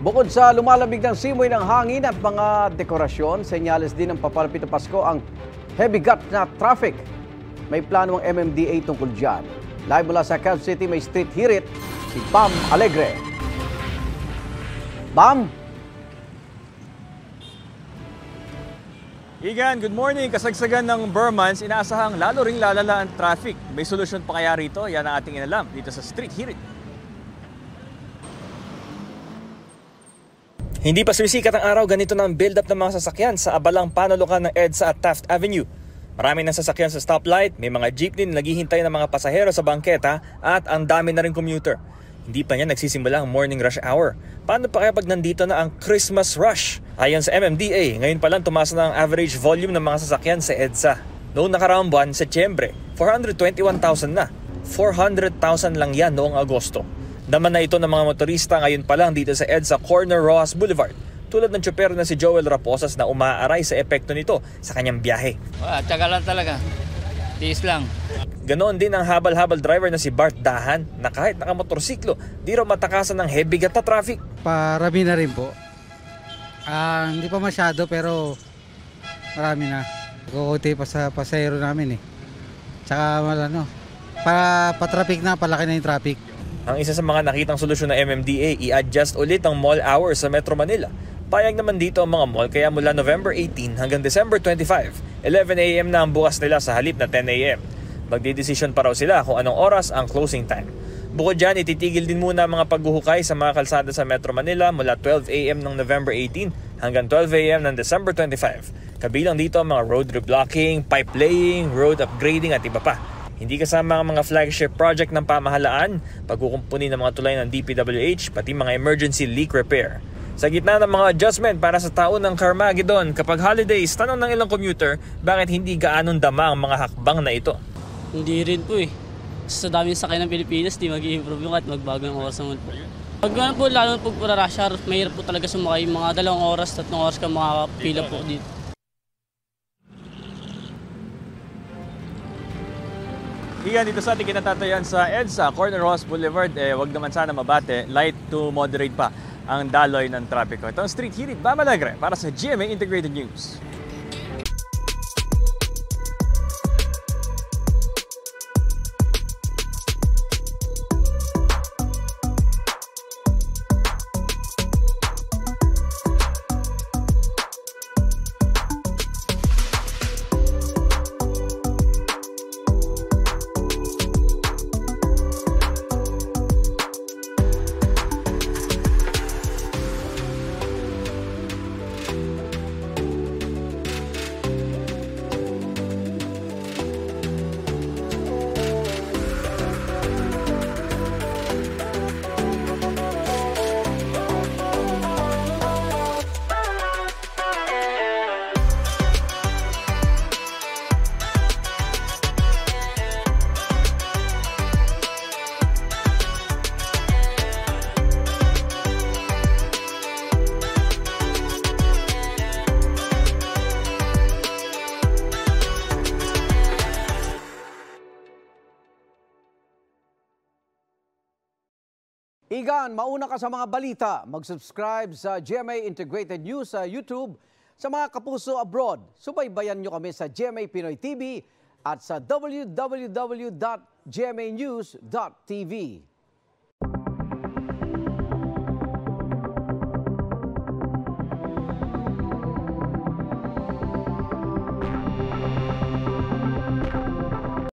Bukod sa lumalamig ng simoy ng hangin at mga dekorasyon, senyales din ng papalapit na Pasko ang heavy gut na traffic. May plano ang MMDA tungkol dyan. Live mula sa Quezon City, may street hirit si Bam Alegre. Bam! Igan, good morning. Kasagsagan ng Burmans, inaasahang lalo ring lalala ang traffic. May solusyon pa kaya rito? Yan ang ating inalam dito sa Street Hirit. Hindi pa sumisikat ang araw, ganito na ang build-up ng mga sasakyan sa abalang panulukan ng EDSA at Taft Avenue. Marami ng sasakyan sa stoplight, may mga jeepney na naghihintay ng mga pasahero sa bangketa at ang dami na rin commuter. Hindi pa niya nagsisimula ang morning rush hour. Paano pa kaya pag nandito na ang Christmas rush? Ayon sa MMDA, ngayon pa lang tumaas na ang average volume ng mga sasakyan sa EDSA. Noong nakaraang buwan, Setyembre, 421,000 na. 400,000 lang yan noong Agosto. Daman na ito ng mga motorista ngayon pa lang dito sa EDSA Corner Rojas Boulevard. Tulad ng tsyopero na si Joel Raposas na umaaray sa epekto nito sa kanyang biyahe. Tsaga lang talaga. Tiis lang. Ganoon din ang habal-habal driver na si Bart Dahan na kahit nakamotorsiklo, di raw matakasan ng heavy gat na traffic. Parami na rin po. Hindi pa masyado pero marami na. Kukunti pa sa pasahero namin eh. Tsaka pa-traffic na, palaki na yung traffic. Ang isa sa mga nakitang solusyon ng MMDA, i-adjust ulit ang mall hours sa Metro Manila. Payag naman dito ang mga mall kaya mula November 18 hanggang December 25, 11 a.m. na ang bukas nila sa halip na 10 a.m. Magdidesisyon pa raw sila kung anong oras ang closing time. Bukod dyan, ititigil din muna ang mga paghuhukay sa mga kalsada sa Metro Manila mula 12 a.m. ng November 18 hanggang 12 a.m. ng December 25. Kabilang dito ang mga road reblocking, pipe laying, road upgrading at iba pa. Hindi kasama ang mga flagship project ng pamahalaan, pagkukumpuni ng mga tulay ng DPWH, pati mga emergency leak repair. Sa gitna ng mga adjustment para sa taon ng Carmageddon, kapag holidays, tanong ng ilang commuter, bakit hindi gaanong dama ang mga hakbang na ito? Hindi rin po eh. Sa daming sakay ng Pilipinas, di mag-i-improve yung at magbago yung oras naman po. Pag gano'n po, lalo pag rush hour, mahirap po talaga sumakay. Mga 2 oras, 3 oras ka makakapila po dito. Iyan, dito sa ating kinatatayan sa EDSA, Corner Rojas Boulevard, wag naman sana mabate, light to moderate pa ang daloy ng trapiko. Ito ang Street Hirit, Bam Alegre para sa GMA Integrated News. Igan, mauna ka sa mga balita. Mag-subscribe sa GMA Integrated News sa YouTube. Sa mga kapuso abroad, subaybayan nyo kami sa GMA Pinoy TV at sa www.gmanews.tv.